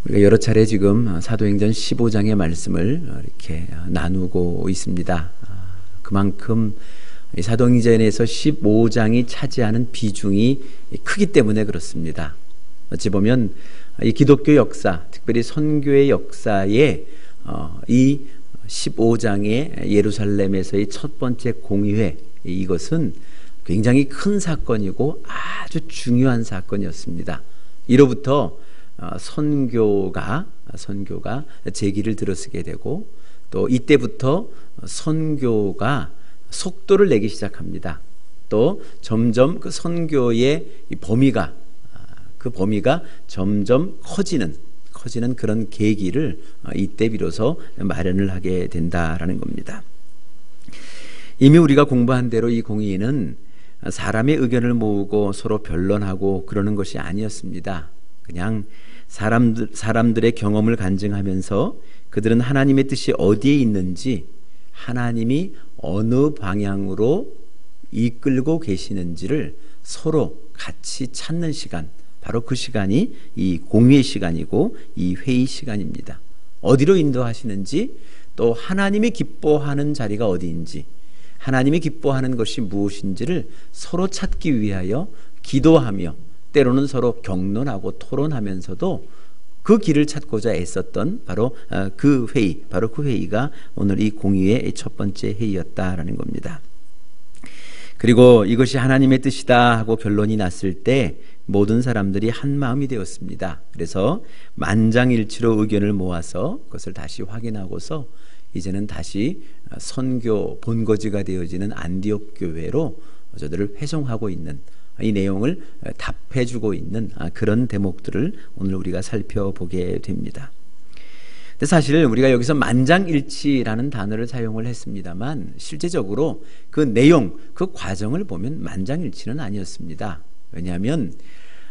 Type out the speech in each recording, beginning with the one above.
우리가 여러 차례 지금 사도행전 15장의 말씀을 이렇게 나누고 있습니다. 그만큼 사도행전에서 15장이 차지하는 비중이 크기 때문에 그렇습니다. 어찌 보면 이 기독교 역사, 특별히 선교의 역사에 이 15장의 예루살렘에서의 첫 번째 공의회, 이것은 굉장히 큰 사건이고 아주 중요한 사건이었습니다. 이로부터 선교가 제기를 들어서게 되고, 또 이때부터 선교가 속도를 내기 시작합니다. 또 점점 그 선교의 범위가 점점 커지는 그런 계기를 이때 비로소 마련을 하게 된다라는 겁니다. 이미 우리가 공부한 대로 이 공의회는 사람의 의견을 모으고 서로 변론하고 그러는 것이 아니었습니다. 그냥 사람들의 경험을 간증하면서 그들은 하나님의 뜻이 어디에 있는지, 하나님이 어느 방향으로 이끌고 계시는지를 서로 같이 찾는 시간, 바로 그 시간이 이 공의의 시간이고 이 회의 시간입니다. 어디로 인도하시는지, 또 하나님이 기뻐하는 자리가 어디인지, 하나님이 기뻐하는 것이 무엇인지를 서로 찾기 위하여 기도하며, 때로는 서로 격론하고 토론하면서도 그 길을 찾고자 애썼던 바로 그 회의가 오늘 이 공의의 첫 번째 회의였다라는 겁니다. 그리고 이것이 하나님의 뜻이다 하고 결론이 났을 때 모든 사람들이 한 마음이 되었습니다. 그래서 만장일치로 의견을 모아서 그것을 다시 확인하고서 이제는 다시 선교 본거지가 되어지는 안디옥 교회로 저들을 회송하고 있는, 이 내용을 답해주고 있는 그런 대목들을 오늘 우리가 살펴보게 됩니다. 근데 사실 우리가 여기서 만장일치라는 단어를 사용을 했습니다만, 실제적으로 그 내용, 그 과정을 보면 만장일치는 아니었습니다. 왜냐하면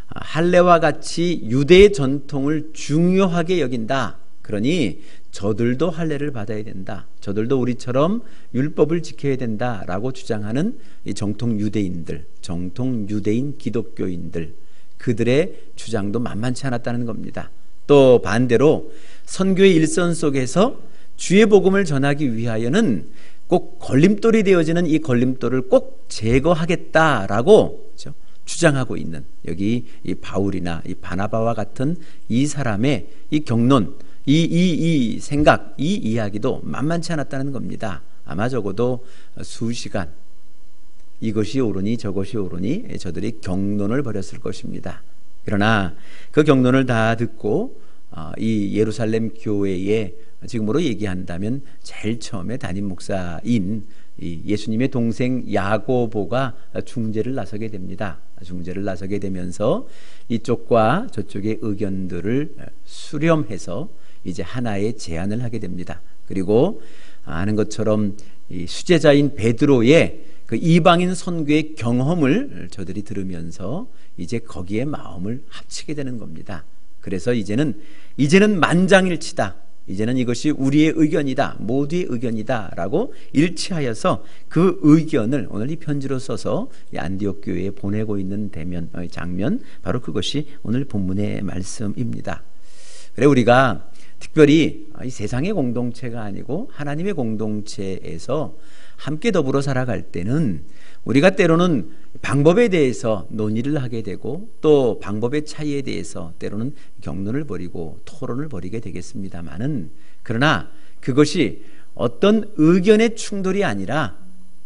할례와 같이 유대의 전통을 중요하게 여긴다, 그러니 저들도 할례를 받아야 된다, 저들도 우리처럼 율법을 지켜야 된다라고 주장하는 이 정통 유대인 기독교인들, 그들의 주장도 만만치 않았다는 겁니다. 또 반대로 선교의 일선 속에서 주의 복음을 전하기 위하여는 꼭 걸림돌이 되어지는 이 걸림돌을 꼭 제거하겠다라고 주장하고 있는, 여기 이 바울이나 이 바나바와 같은 이 사람의 이 경론, 이 생각, 이 이야기도 만만치 않았다는 겁니다. 아마 적어도 수시간 이것이 옳으니 저것이 옳으니 저들이 경론을 벌였을 것입니다. 그러나 그 경론을 다 듣고 이 예루살렘 교회에 지금으로 얘기한다면 제일 처음에 담임 목사인 이 예수님의 동생 야고보가 중재를 나서게 됩니다. 중재를 나서게 되면서 이쪽과 저쪽의 의견들을 수렴해서 이제 하나의 제안을 하게 됩니다. 그리고 아는 것처럼 이 수제자인 베드로의 그 이방인 선교의 경험을 저들이 들으면서 이제 거기에 마음을 합치게 되는 겁니다. 그래서 이제는 만장일치다, 이제는 이것이 우리의 의견이다, 모두의 의견이다 라고 일치하여서 그 의견을 오늘 이 편지로 써서 이 안디옥 교회에 보내고 있는 장면, 바로 그것이 오늘 본문의 말씀입니다. 그래, 우리가 특별히 이 세상의 공동체가 아니고 하나님의 공동체에서 함께 더불어 살아갈 때는 우리가 때로는 방법에 대해서 논의를 하게 되고, 또 방법의 차이에 대해서 때로는 경론을 벌이고 토론을 벌이게 되겠습니다만은, 그러나 그것이 어떤 의견의 충돌이 아니라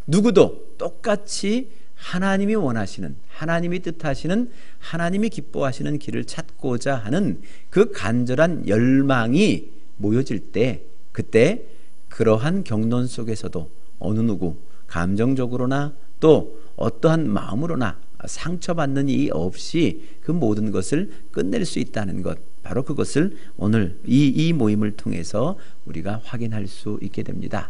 누구도 똑같이 하나님이 원하시는, 하나님이 뜻하시는, 하나님이 기뻐하시는 길을 찾고자 하는 그 간절한 열망이 모여질 때, 그때 그러한 경론 속에서도 어느 누구 감정적으로나 또 어떠한 마음으로나 상처받는 이 없이 그 모든 것을 끝낼 수 있다는 것, 바로 그것을 오늘 이 모임을 통해서 우리가 확인할 수 있게 됩니다.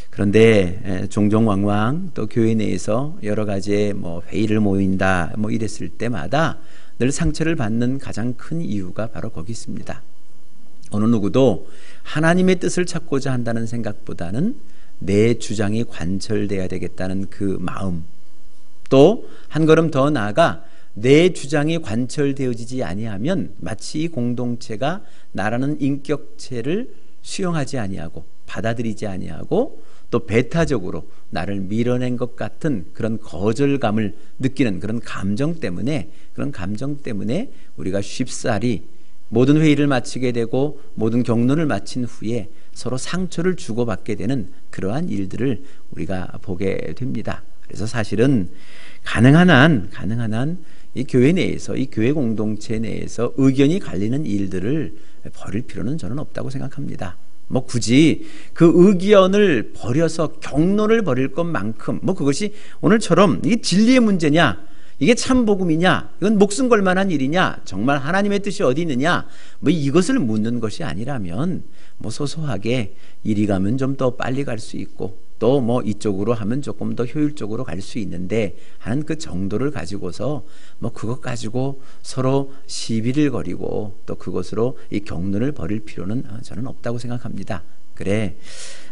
그런데 종종 왕왕 또 교회 내에서 여러 가지의 회의를 모인다 이랬을 때마다 늘 상처를 받는 가장 큰 이유가 바로 거기 있습니다. 어느 누구도 하나님의 뜻을 찾고자 한다는 생각보다는 내 주장이 관철돼야 되겠다는 그 마음, 또 한 걸음 더 나아가 내 주장이 관철되어지지 아니하면 마치 이 공동체가 나라는 인격체를 수용하지 아니하고 받아들이지 아니하고 또 배타적으로 나를 밀어낸 것 같은 그런 거절감을 느끼는 그런 감정 때문에 우리가 쉽사리 모든 회의를 마치게 되고 모든 경론을 마친 후에 서로 상처를 주고받게 되는 그러한 일들을 우리가 보게 됩니다. 그래서 사실은 가능한 한 이 교회 내에서, 이 교회 공동체 내에서 의견이 갈리는 일들을 버릴 필요는 저는 없다고 생각합니다. 뭐 굳이 그 의견을 버려서 경론을 벌일 것만큼 뭐 그것이 오늘처럼 이게 진리의 문제냐, 이게 참 복음이냐, 이건 목숨 걸 만한 일이냐, 정말 하나님의 뜻이 어디 있느냐, 뭐 이것을 묻는 것이 아니라면 뭐 소소하게 이리 가면 좀 더 빨리 갈 수 있고 또 뭐 이쪽으로 하면 조금 더 효율적으로 갈 수 있는데 하는 그 정도를 가지고서 뭐 그것 가지고 서로 시비를 거리고 또 그것으로 이 경론을 벌일 필요는 저는 없다고 생각합니다. 그래,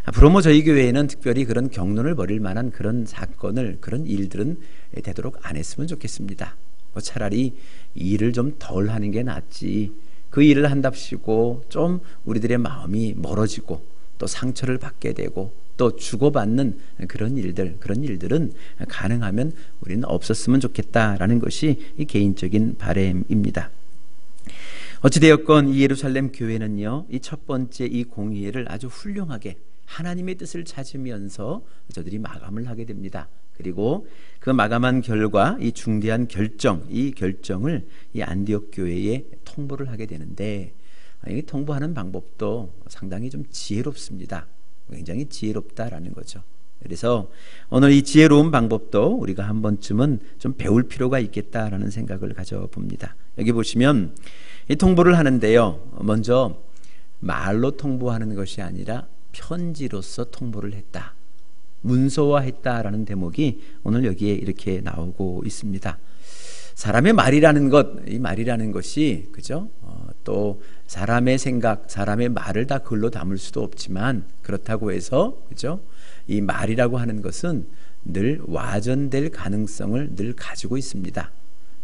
앞으로 뭐 저희 교회에는 특별히 그런 경론을 벌일 만한 그런 사건을, 그런 일들은 되도록 안 했으면 좋겠습니다. 뭐 차라리 일을 좀 덜 하는 게 낫지, 그 일을 한답시고 좀 우리들의 마음이 멀어지고 또 상처를 받게 되고 또 주고받는 그런 일들은 가능하면 우리는 없었으면 좋겠다라는 것이 이 개인적인 바람입니다. 어찌되었건 이 예루살렘 교회는요, 이 첫 번째 이 공의회를 아주 훌륭하게 하나님의 뜻을 찾으면서 저들이 마감을 하게 됩니다. 그리고 그 마감한 결과 이 중대한 이 결정을 이 안디옥 교회에 통보를 하게 되는데, 이 통보하는 방법도 상당히 좀 지혜롭습니다. 굉장히 지혜롭다라는 거죠. 그래서 오늘 이 지혜로운 방법도 우리가 한 번쯤은 좀 배울 필요가 있겠다라는 생각을 가져봅니다. 여기 보시면 이 통보를 하는데요, 먼저 말로 통보하는 것이 아니라 편지로서 통보를 했다, 문서화했다라는 대목이 오늘 여기에 이렇게 나오고 있습니다. 사람의 말이라는 것이 그죠? 또 사람의 생각, 사람의 말을 다 글로 담을 수도 없지만 그렇다고 해서 그죠? 이 말이라고 하는 것은 늘 와전될 가능성을 늘 가지고 있습니다.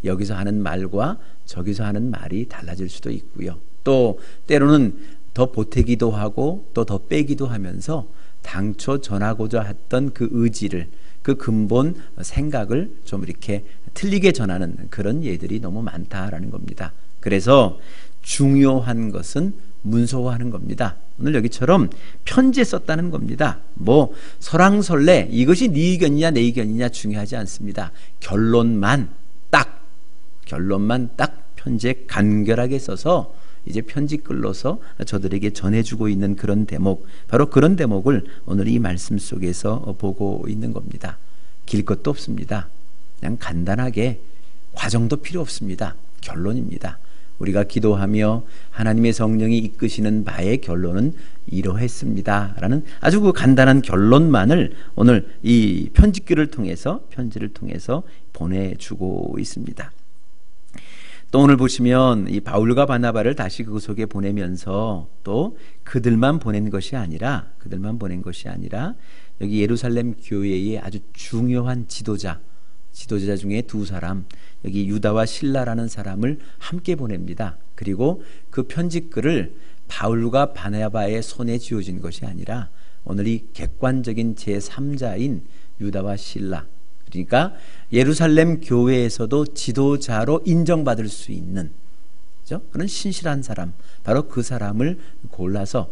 여기서 하는 말과 저기서 하는 말이 달라질 수도 있고요. 또 때로는 더 보태기도 하고 또 더 빼기도 하면서 당초 전하고자 했던 그 의지를, 그 근본 생각을 좀 이렇게 틀리게 전하는 그런 예들이 너무 많다라는 겁니다. 그래서 중요한 것은 문서화하는 겁니다. 오늘 여기처럼 편지에 썼다는 겁니다. 뭐 설왕설래 이것이 네 의견이냐 내 의견이냐 중요하지 않습니다. 결론만 딱 편지에 간결하게 써서 이제 편지 끌로서 저들에게 전해주고 있는 그런 대목, 바로 그런 대목을 오늘 이 말씀 속에서 보고 있는 겁니다. 길 것도 없습니다. 그냥 간단하게 과정도 필요 없습니다. 결론입니다. 우리가 기도하며 하나님의 성령이 이끄시는 바의 결론은 이러했습니다 라는 아주 그 간단한 결론만을 오늘 이 편지를 통해서 보내주고 있습니다. 또 오늘 보시면 이 바울과 바나바를 다시 그 속에 보내면서 또 그들만 보낸 것이 아니라 여기 예루살렘 교회의 아주 중요한 지도자 중에 두 사람, 여기 유다와 실라라는 사람을 함께 보냅니다. 그리고 그 편지글을 바울과 바나바의 손에 쥐어진 것이 아니라 오늘 이 객관적인 제3자인 유다와 실라, 그러니까 예루살렘 교회에서도 지도자로 인정받을 수 있는 그런 신실한 사람, 바로 그 사람을 골라서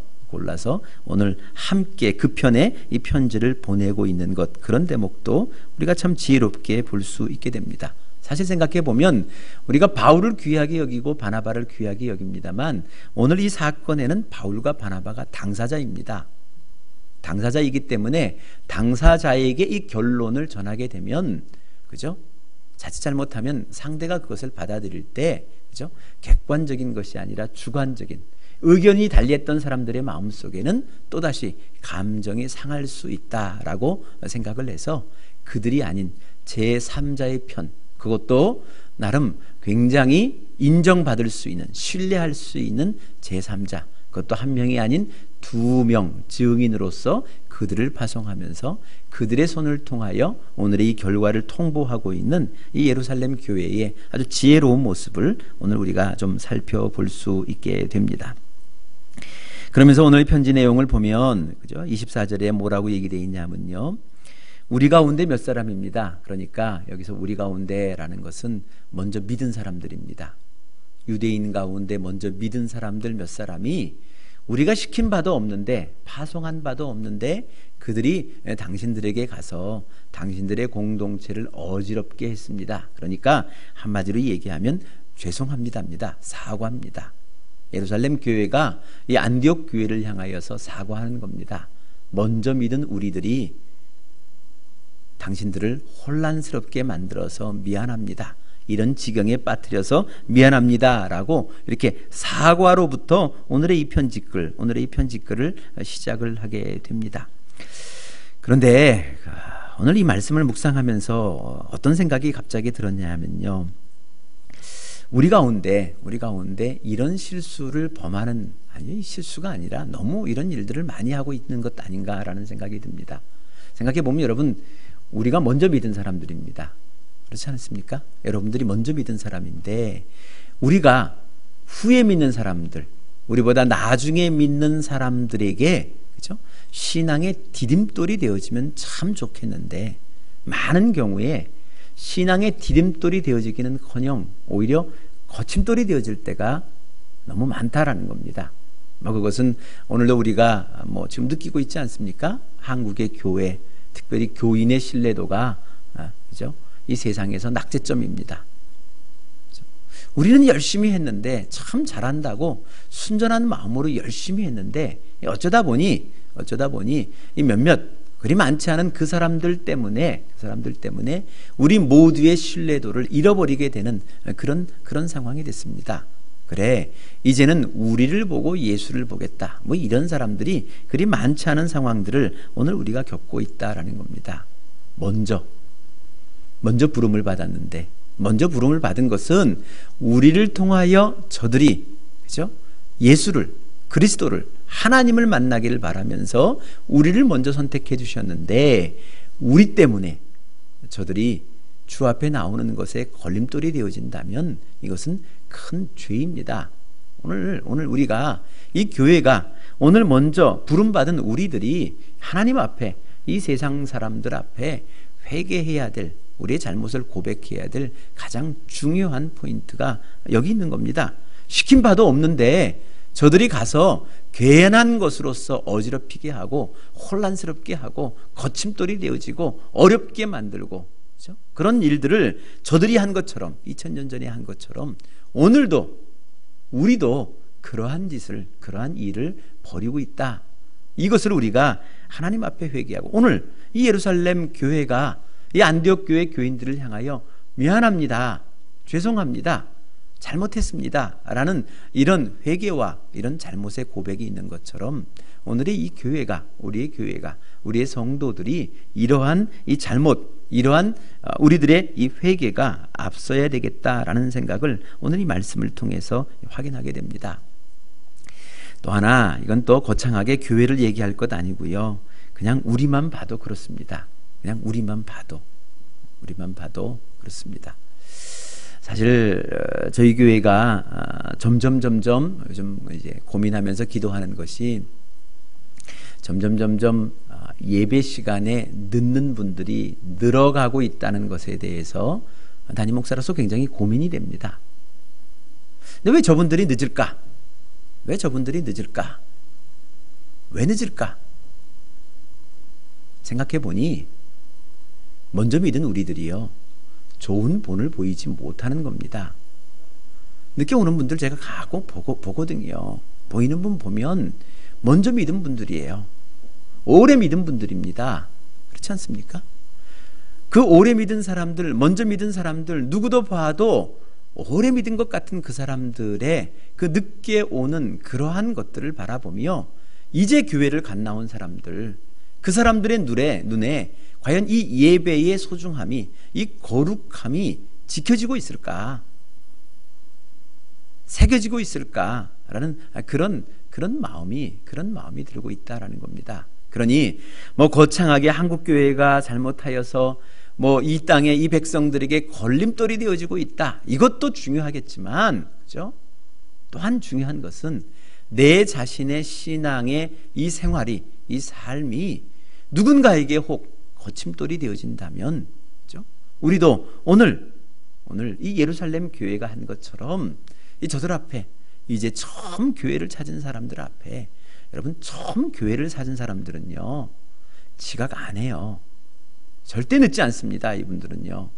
오늘 함께 그 편에 이 편지를 보내고 있는 것, 그런 대목도 우리가 참 지혜롭게 볼 수 있게 됩니다. 사실 생각해 보면 우리가 바울을 귀하게 여기고 바나바를 귀하게 여깁니다만 오늘 이 사건에는 바울과 바나바가 당사자입니다. 당사자이기 때문에 당사자에게 이 결론을 전하게 되면 그죠? 자칫 잘못하면 상대가 그것을 받아들일 때 그죠? 객관적인 것이 아니라 주관적인 의견이 달리했던 사람들의 마음속에는 또다시 감정이 상할 수 있다라고 생각을 해서 그들이 아닌 제3자의 편, 그것도 나름 굉장히 인정받을 수 있는, 신뢰할 수 있는 제3자, 그것도 한 명이 아닌 두 명 증인으로서 그들을 파송하면서 그들의 손을 통하여 오늘의 이 결과를 통보하고 있는 이 예루살렘 교회의 아주 지혜로운 모습을 오늘 우리가 좀 살펴볼 수 있게 됩니다. 그러면서 오늘 편지 내용을 보면 그죠? 24절에 뭐라고 얘기되어 있냐면요. 우리 가운데 몇 사람입니다. 그러니까 여기서 우리 가운데라는 것은 먼저 믿은 사람들입니다. 유대인 가운데 먼저 믿은 사람들 몇 사람이 우리가 시킨 바도 없는데 파송한 바도 없는데 그들이 당신들에게 가서 당신들의 공동체를 어지럽게 했습니다. 그러니까 한마디로 얘기하면 죄송합니다입니다. 사과합니다. 예루살렘 교회가 이 안디옥 교회를 향하여서 사과하는 겁니다. 먼저 믿은 우리들이 당신들을 혼란스럽게 만들어서 미안합니다. 이런 지경에 빠뜨려서 미안합니다 라고 이렇게 사과로부터 오늘의 이 편지글을 시작을 하게 됩니다. 그런데 오늘 이 말씀을 묵상하면서 어떤 생각이 갑자기 들었냐 하면요. 우리 가운데 이런 실수를 범하는, 아니 실수가 아니라 너무 이런 일들을 많이 하고 있는 것 아닌가라는 생각이 듭니다. 생각해 보면 여러분, 우리가 먼저 믿은 사람들입니다. 그렇지 않습니까? 여러분들이 먼저 믿은 사람인데 우리가 후에 믿는 사람들, 우리보다 나중에 믿는 사람들에게 그렇죠? 신앙의 디딤돌이 되어지면 참 좋겠는데 많은 경우에 신앙의 디딤돌이 되어지기는커녕 오히려 거침돌이 되어질 때가 너무 많다라는 겁니다. 그것은 오늘도 우리가 지금 느끼고 있지 않습니까? 한국의 교회, 특별히 교인의 신뢰도가 그죠? 이 세상에서 낙제점입니다. 그죠? 우리는 열심히 했는데 참 잘한다고 순전한 마음으로 열심히 했는데 어쩌다 보니 이 몇몇 그리 많지 않은 그 사람들 때문에 우리 모두의 신뢰도를 잃어버리게 되는 그런 상황이 됐습니다. 그래, 이제는 우리를 보고 예수를 보겠다. 이런 사람들이 그리 많지 않은 상황들을 오늘 우리가 겪고 있다라는 겁니다. 먼저 부름을 받았는데, 먼저 부름을 받은 것은 우리를 통하여 저들이 그죠? 예수를, 그리스도를, 하나님을 만나기를 바라면서 우리를 먼저 선택해 주셨는데 우리 때문에 저들이 주 앞에 나오는 것에 걸림돌이 되어진다면 이것은 큰 죄입니다. 오늘 우리가 이 교회가 오늘 먼저 부름받은 우리들이 하나님 앞에 이 세상 사람들 앞에 회개해야 될, 우리의 잘못을 고백해야 될 가장 중요한 포인트가 여기 있는 겁니다. 시킨 바도 없는데 저들이 가서 괜한 것으로서 어지럽히게 하고 혼란스럽게 하고 거침돌이 되어지고 어렵게 만들고 그렇죠? 그런 일들을 저들이 한 것처럼 2000년 전에 한 것처럼 오늘도 우리도 그러한 일을 벌이고 있다. 이것을 우리가 하나님 앞에 회개하고 오늘 이 예루살렘 교회가 이 안디옥 교회 교인들을 향하여 미안합니다. 죄송합니다. 잘못했습니다. 라는 이런 회개와 이런 잘못의 고백이 있는 것처럼 오늘의 이 교회가, 우리의 성도들이 이러한 이 잘못, 이러한 우리들의 이 회개가 앞서야 되겠다라는 생각을 오늘 이 말씀을 통해서 확인하게 됩니다. 또 하나, 이건 또 거창하게 교회를 얘기할 것 아니고요. 그냥 우리만 봐도 그렇습니다. 그냥 우리만 봐도 그렇습니다. 사실 저희 교회가 점점 요즘 이제 고민하면서 기도하는 것이 점점 예배 시간에 늦는 분들이 늘어가고 있다는 것에 대해서 담임 목사로서 굉장히 고민이 됩니다. 근데 왜 저분들이 늦을까? 왜 늦을까? 생각해 보니 먼저 믿은 우리들이요, 좋은 본을 보이지 못하는 겁니다. 늦게 오는 분들 제가 가끔 보거든요. 보이는 분 보면 먼저 믿은 분들이에요. 오래 믿은 분들입니다. 그렇지 않습니까? 그 오래 믿은 사람들, 먼저 믿은 사람들, 누구도 봐도 오래 믿은 것 같은 그 사람들의 그 늦게 오는 그러한 것들을 바라보며 이제 교회를 갓 나온 사람들, 그 사람들의 눈에 과연 이 예배의 소중함이, 이 거룩함이 지켜지고 있을까? 새겨지고 있을까라는 그런 그런 마음이 들고 있다라는 겁니다. 그러니 뭐 거창하게 한국 교회가 잘못하여서 뭐 이 땅에 이 백성들에게 걸림돌이 되어지고 있다. 이것도 중요하겠지만, 그죠? 또한 중요한 것은 내 자신의 신앙의 이 생활이, 이 삶이 누군가에게 혹 거침돌이 되어진다면, 그죠? 우리도 오늘 이 예루살렘 교회가 한 것처럼 이 저들 앞에 이제 처음 교회를 찾은 사람들 앞에, 여러분 처음 교회를 찾은 사람들은요 지각 안 해요. 절대 늦지 않습니다. 이분들은요.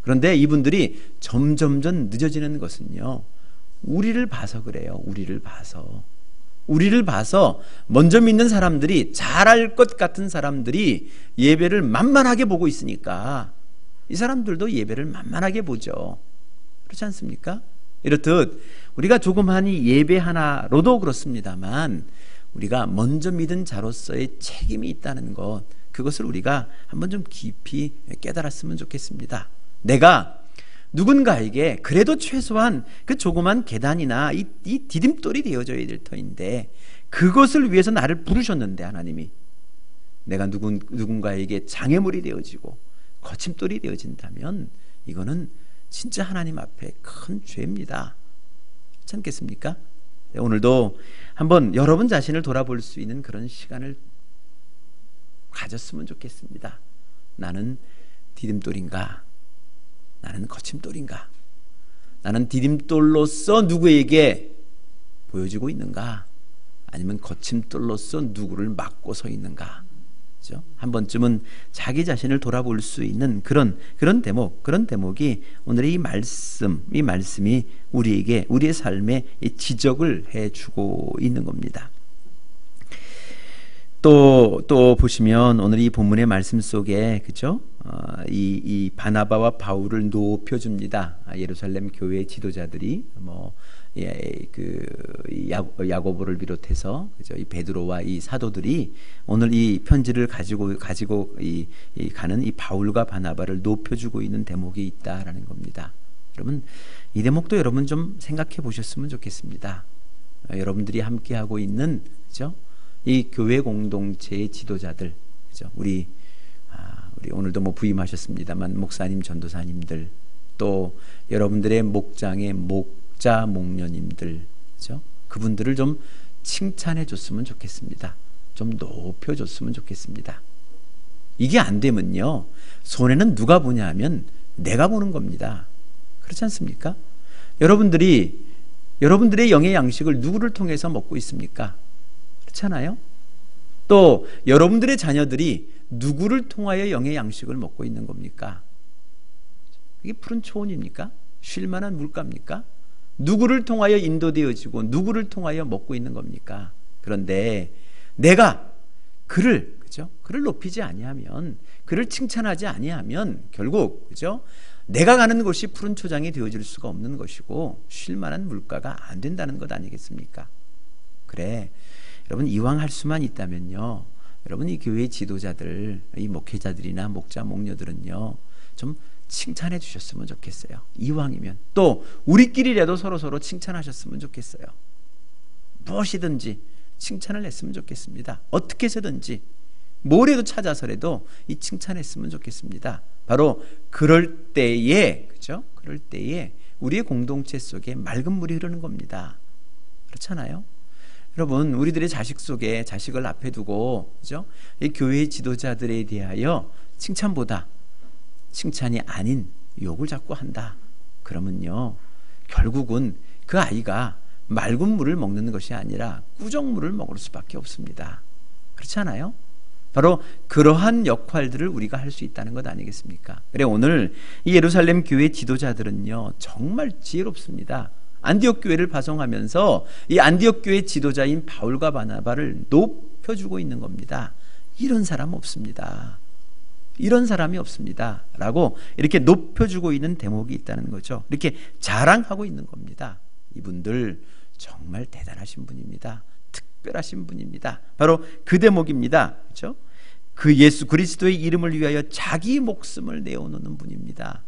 그런데 이분들이 점점점 늦어지는 것은요 우리를 봐서 그래요. 우리를 봐서 먼저 믿는 사람들이, 잘할 것 같은 사람들이 예배를 만만하게 보고 있으니까 이 사람들도 예배를 만만하게 보죠. 그렇지 않습니까? 이렇듯 우리가 조그만 이 예배 하나로도 그렇습니다만 우리가 먼저 믿은 자로서의 책임이 있다는 것, 그것을 우리가 한번 좀 깊이 깨달았으면 좋겠습니다. 내가 누군가에게 그래도 최소한 그 조그만 계단이나 이 디딤돌이 되어줘야 될 터인데, 그것을 위해서 나를 부르셨는데 하나님이, 내가 누군가에게 장애물이 되어지고 거침돌이 되어진다면 이거는 진짜 하나님 앞에 큰 죄입니다. 그렇지 않겠습니까? 오늘도 한번 여러분 자신을 돌아볼 수 있는 그런 시간을 가졌으면 좋겠습니다. 나는 디딤돌인가? 나는 거침돌인가? 나는 디딤돌로서 누구에게 보여지고 있는가? 아니면 거침돌로서 누구를 막고 서 있는가? 그렇죠? 한 번쯤은 자기 자신을 돌아볼 수 있는 그런 대목이 오늘의 이 말씀이 우리에게, 우리의 삶에 이 지적을 해주고 있는 겁니다. 또 보시면 오늘 이 본문의 말씀 속에, 그죠? 이 바나바와 바울을 높여줍니다. 예루살렘 교회 지도자들이 야고보를 비롯해서, 그죠? 이 베드로와 이 사도들이 오늘 이 편지를 가지고 가는 이 바울과 바나바를 높여주고 있는 대목이 있다라는 겁니다. 여러분, 이 대목도 여러분 좀 생각해 보셨으면 좋겠습니다. 여러분들이 함께 하고 있는, 그죠? 이 교회 공동체의 지도자들, 그죠? 우리 오늘도 뭐 부임하셨습니다만 목사님, 전도사님들, 또 여러분들의 목장의 목자, 목녀님들, 그죠? 그분들을 좀 칭찬해 줬으면 좋겠습니다. 좀 높여 줬으면 좋겠습니다. 이게 안 되면요, 손해는 누가 보냐 하면 내가 보는 겁니다. 그렇지 않습니까? 여러분들의 영의 양식을 누구를 통해서 먹고 있습니까? 그렇잖아요? 또 여러분들의 자녀들이 누구를 통하여 영의 양식을 먹고 있는 겁니까? 이게 푸른 초원입니까? 쉴만한 물가입니까? 누구를 통하여 인도되어지고 누구를 통하여 먹고 있는 겁니까? 그런데 내가 그를 높이지 아니하면, 그를 칭찬하지 아니하면 결국, 그죠? 내가 가는 곳이 푸른 초장이 되어질 수가 없는 것이고 쉴만한 물가가 안 된다는 것 아니겠습니까? 그래, 여러분 이왕 할 수만 있다면요, 여러분 이 교회 지도자들, 이 목회자들이나 목자 목녀들은요 좀 칭찬해 주셨으면 좋겠어요. 이왕이면 또 우리끼리라도 서로 칭찬하셨으면 좋겠어요. 무엇이든지 칭찬을 했으면 좋겠습니다. 어떻게 해서든지 뭐라도 찾아서라도 이 칭찬했으면 좋겠습니다. 바로 그럴 때에, 그죠? 그럴 때에 우리의 공동체 속에 맑은 물이 흐르는 겁니다. 그렇잖아요? 여러분, 우리들의 자식 속에 자식을 앞에 두고, 그죠? 이 교회의 지도자들에 대하여 칭찬보다 칭찬이 아닌 욕을 자꾸 한다. 그러면요, 결국은 그 아이가 맑은 물을 먹는 것이 아니라 꾸정물을 먹을 수밖에 없습니다. 그렇지 않아요? 바로 그러한 역할들을 우리가 할 수 있다는 것 아니겠습니까? 그래, 오늘 이 예루살렘 교회 지도자들은요 정말 지혜롭습니다. 안디옥 교회를 파송하면서 이 안디옥 교회 지도자인 바울과 바나바를 높여주고 있는 겁니다. 이런 사람 없습니다. 이런 사람이 없습니다. 라고 이렇게 높여주고 있는 대목이 있다는 거죠. 이렇게 자랑하고 있는 겁니다. 이분들 정말 대단하신 분입니다. 특별하신 분입니다. 바로 그 대목입니다. 그렇죠? 그 예수 그리스도의 이름을 위하여 자기 목숨을 내어놓는 분입니다.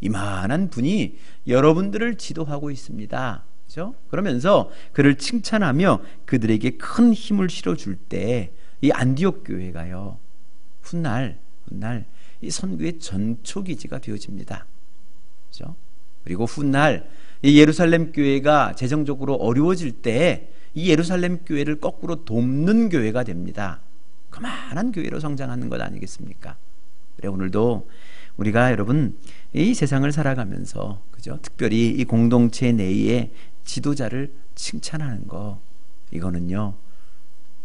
이만한 분이 여러분들을 지도하고 있습니다. 그죠? 그러면서 그를 칭찬하며 그들에게 큰 힘을 실어줄 때 이 안디옥 교회가요, 훗날 이 선교의 전초기지가 되어집니다. 그죠? 그리고 훗날 이 예루살렘 교회가 재정적으로 어려워질 때 이 예루살렘 교회를 거꾸로 돕는 교회가 됩니다. 그만한 교회로 성장하는 것 아니겠습니까? 그래, 오늘도 우리가 여러분 이 세상을 살아가면서, 그죠? 특별히 이 공동체 내에 지도자를 칭찬하는 거, 이거는요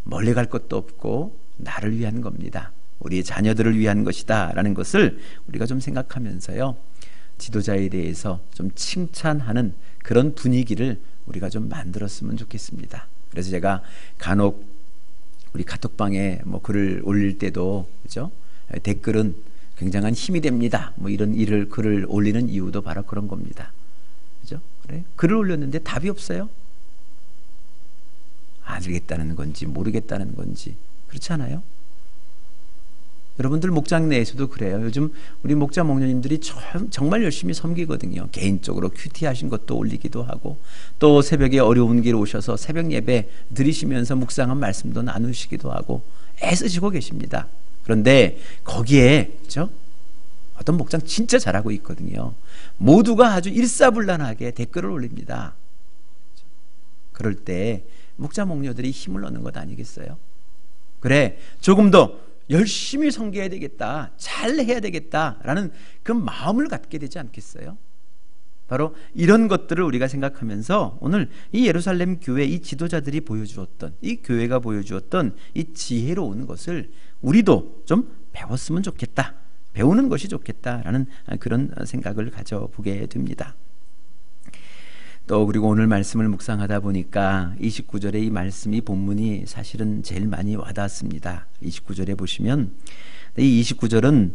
멀리 갈 것도 없고 나를 위한 겁니다. 우리 자녀들을 위한 것이다 라는 것을 우리가 좀 생각하면서요, 지도자에 대해서 좀 칭찬하는 그런 분위기를 우리가 좀 만들었으면 좋겠습니다. 그래서 제가 간혹 우리 카톡방에 뭐 글을 올릴 때도, 그죠? 댓글은 굉장한 힘이 됩니다, 뭐 이런 글을 올리는 이유도 바로 그런 겁니다. 그죠? 그래? 글을 올렸는데 답이 없어요. 알겠다는 건지 모르겠다는 건지, 그렇지 않아요? 여러분들 목장 내에서도 그래요. 요즘 우리 목자 목녀님들이 정말 열심히 섬기거든요. 개인적으로 큐티하신 것도 올리기도 하고, 또 새벽에 어려운 길 오셔서 새벽 예배 드리시면서 묵상한 말씀도 나누시기도 하고 애쓰시고 계십니다. 그런데 거기에, 그렇죠? 어떤 목장 진짜 잘하고 있거든요. 모두가 아주 일사불란하게 댓글을 올립니다. 그럴 때 목자 목녀들이 힘을 얻는 것 아니겠어요? 그래, 조금 더 열심히 섬겨야 되겠다, 잘해야 되겠다라는 그 마음을 갖게 되지 않겠어요? 바로 이런 것들을 우리가 생각하면서 오늘 이 예루살렘 교회 이 지도자들이 보여주었던, 이 교회가 보여주었던 이 지혜로운 것을 우리도 좀 배웠으면 좋겠다, 배우는 것이 좋겠다라는 그런 생각을 가져보게 됩니다. 또 그리고 오늘 말씀을 묵상하다 보니까 29절의 이 말씀이 본문이 사실은 제일 많이 와닿습니다. 29절에 보시면 이 29절은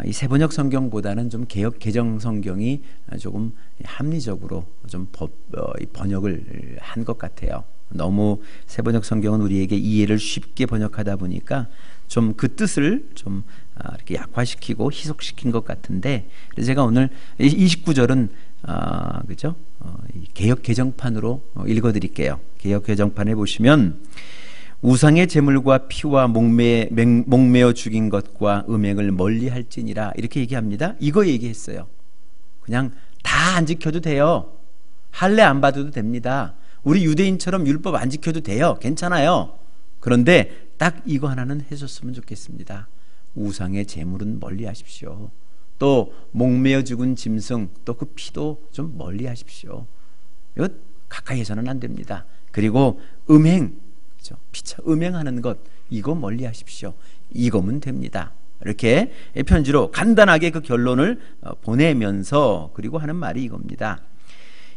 이 세번역 성경보다는 좀 개역 개정 성경이 조금 합리적으로 좀 번역을 한 것 같아요. 너무 세번역 성경은 우리에게 이해를 쉽게 번역하다 보니까 좀 그 뜻을 좀 이렇게 약화시키고 희석시킨 것 같은데, 그래서 제가 오늘 29절은 그죠? 개역 개정판으로 읽어드릴게요. 개역 개정판에 보시면 우상의 제물과 피와 목매어 죽인 것과 음행을 멀리할지니라 이렇게 얘기합니다. 이거 얘기했어요. 그냥 다 안 지켜도 돼요. 할례 안 받아도 됩니다. 우리 유대인처럼 율법 안 지켜도 돼요. 괜찮아요. 그런데 딱 이거 하나는 해줬으면 좋겠습니다. 우상의 제물은 멀리하십시오. 또 목매어 죽은 짐승, 또 그 피도 좀 멀리하십시오. 이거 가까이 해서는 안 됩니다. 그리고 음행, 그렇죠? 피차 음행하는 것, 이거 멀리하십시오. 이거면 됩니다. 이렇게 편지로 간단하게 그 결론을 보내면서 그리고 하는 말이 이겁니다.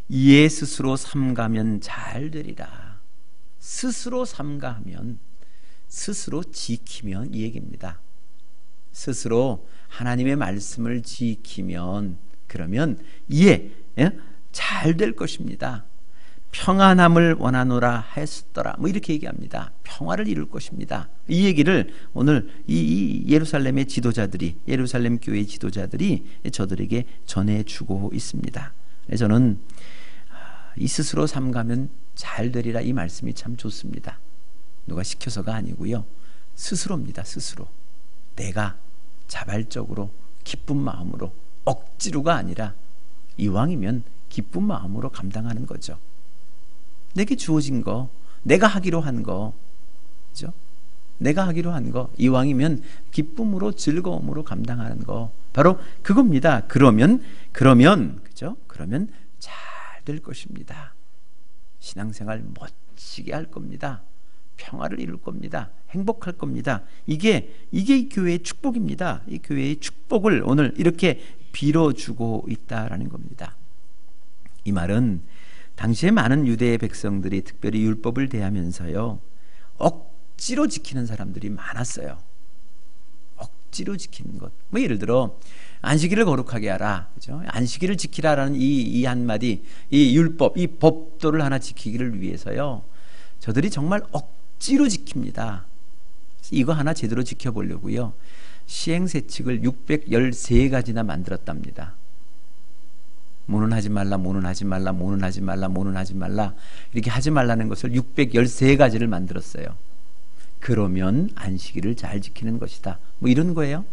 이에 스스로 삼가면 잘 되리라. 스스로 삼가하면, 스스로 지키면 이 얘기입니다. 스스로 하나님의 말씀을 지키면, 그러면 잘 될 것입니다. 평안함을 원하노라 하였더라, 뭐 이렇게 얘기합니다. 평화를 이룰 것입니다. 이 얘기를 오늘 이 예루살렘의 지도자들이, 예루살렘 교회의 지도자들이 저들에게 전해주고 있습니다. 저는 이 스스로 삼가면 잘 되리라 이 말씀이 참 좋습니다. 누가 시켜서가 아니고요, 스스로입니다. 스스로 내가 자발적으로 기쁜 마음으로, 억지로가 아니라 이왕이면 기쁜 마음으로 감당하는 거죠. 내게 주어진 거, 내가 하기로 한 거, 그죠? 내가 하기로 한 거, 이왕이면 기쁨으로, 즐거움으로 감당하는 거, 바로 그겁니다. 그러면 그죠? 그러면 잘 될 것입니다. 신앙생활 멋지게 할 겁니다. 평화를 이룰 겁니다. 행복할 겁니다. 이게 이 교회의 축복입니다. 이 교회의 축복을 오늘 이렇게 빌어주고 있다라는 겁니다. 이 말은 당시에 많은 유대의 백성들이 특별히 율법을 대하면서요, 억지로 지키는 사람들이 많았어요. 억지로 지키는 것. 뭐 예를 들어 안식일을 거룩하게 하라, 그죠? 안식일을 지키라라는 이 한마디, 이 율법, 이 법도를 하나 지키기를 위해서요, 저들이 정말 억지로 지킵니다. 이거 하나 제대로 지켜보려고요, 시행세칙을 613가지나 만들었답니다. 모는 하지 말라, 모는 하지 말라, 모는 하지 말라, 모는 하지 말라, 이렇게 하지 말라는 것을 613가지를 만들었어요. 그러면 안식일을 잘 지키는 것이다. 뭐 이런 거예요.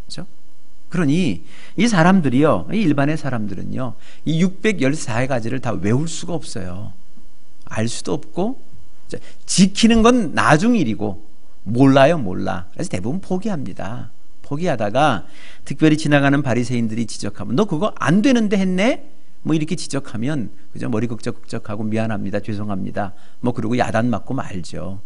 그렇죠? 그러니 이 사람들이요, 이 일반의 사람들은요, 이 614가지를 다 외울 수가 없어요. 알 수도 없고, 지키는 건 나중 일이고, 몰라요, 몰라. 그래서 대부분 포기합니다. 포기하다가 특별히 지나가는 바리새인들이 지적하면 너 그거 안 되는데 했네? 뭐 이렇게 지적하면 그죠? 머리 극적극적하고 미안합니다, 죄송합니다, 뭐 그러고 야단 맞고 말죠.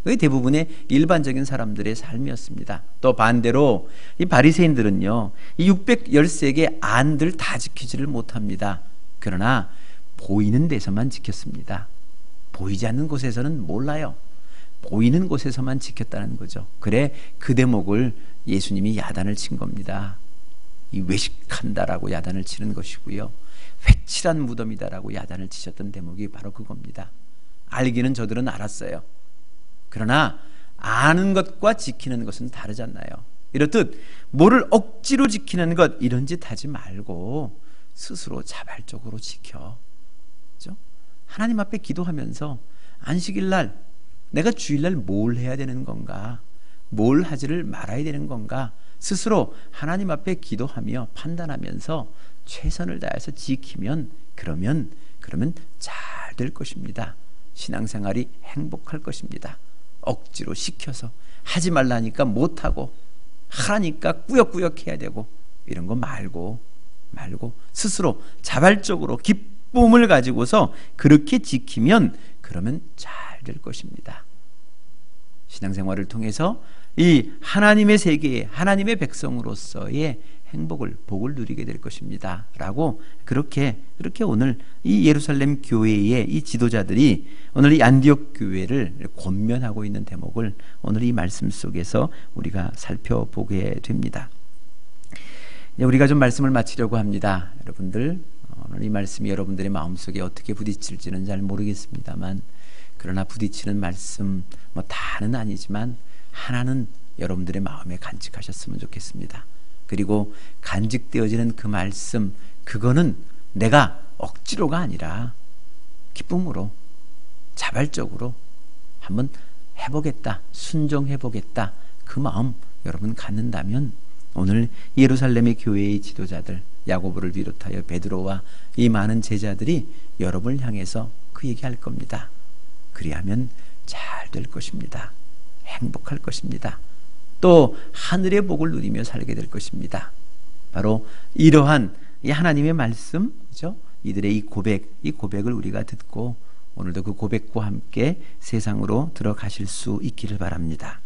그게 대부분의 일반적인 사람들의 삶이었습니다. 또 반대로 이 바리새인들은요, 이 613개 안들 다 지키지를 못합니다. 그러나 보이는 데서만 지켰습니다. 보이지 않는 곳에서는 몰라요. 보이는 곳에서만 지켰다는 거죠. 그래 그 대목을 예수님이 야단을 친 겁니다. 이 외식한다라고 야단을 치는 것이고요, 회칠한 무덤이다라고 야단을 치셨던 대목이 바로 그겁니다. 알기는 저들은 알았어요. 그러나 아는 것과 지키는 것은 다르잖아요. 이렇듯 뭐를 억지로 지키는 것, 이런 짓 하지 말고 스스로 자발적으로 지켜. 그렇죠? 하나님 앞에 기도하면서 안식일 날 내가 주일날 뭘 해야 되는 건가, 뭘 하지를 말아야 되는 건가, 스스로 하나님 앞에 기도하며 판단하면서 최선을 다해서 지키면 그러면 잘 될 것입니다. 신앙생활이 행복할 것입니다. 억지로 시켜서 하지 말라니까 못하고, 하라니까 꾸역꾸역 해야 되고, 이런 거 말고 스스로 자발적으로 기쁨을 가지고서 그렇게 지키면 그러면 잘 될 것입니다. 신앙생활을 통해서 이 하나님의 세계에 하나님의 백성으로서의 행복을, 복을 누리게 될 것입니다 라고 그렇게 오늘 이 예루살렘 교회의 이 지도자들이 오늘 이 안디옥 교회를 권면하고 있는 대목을 오늘 이 말씀 속에서 우리가 살펴보게 됩니다. 우리가 좀 말씀을 마치려고 합니다. 여러분들, 오늘 이 말씀이 여러분들의 마음속에 어떻게 부딪힐지는 잘 모르겠습니다만, 그러나 부딪히는 말씀 뭐 다는 아니지만 하나는 여러분들의 마음에 간직하셨으면 좋겠습니다. 그리고 간직되어지는 그 말씀, 그거는 내가 억지로가 아니라 기쁨으로 자발적으로 한번 해보겠다, 순종해보겠다, 그 마음 여러분 갖는다면 오늘 예루살렘의 교회의 지도자들, 야고보를 비롯하여 베드로와 이 많은 제자들이 여러분을 향해서 그 얘기할 겁니다. 그리하면 잘 될 것입니다. 행복할 것입니다. 또 하늘의 복을 누리며 살게 될 것입니다. 바로 이러한 이 하나님의 말씀, 그죠? 이들의 이 고백을 우리가 듣고 오늘도 그 고백과 함께 세상으로 들어가실 수 있기를 바랍니다.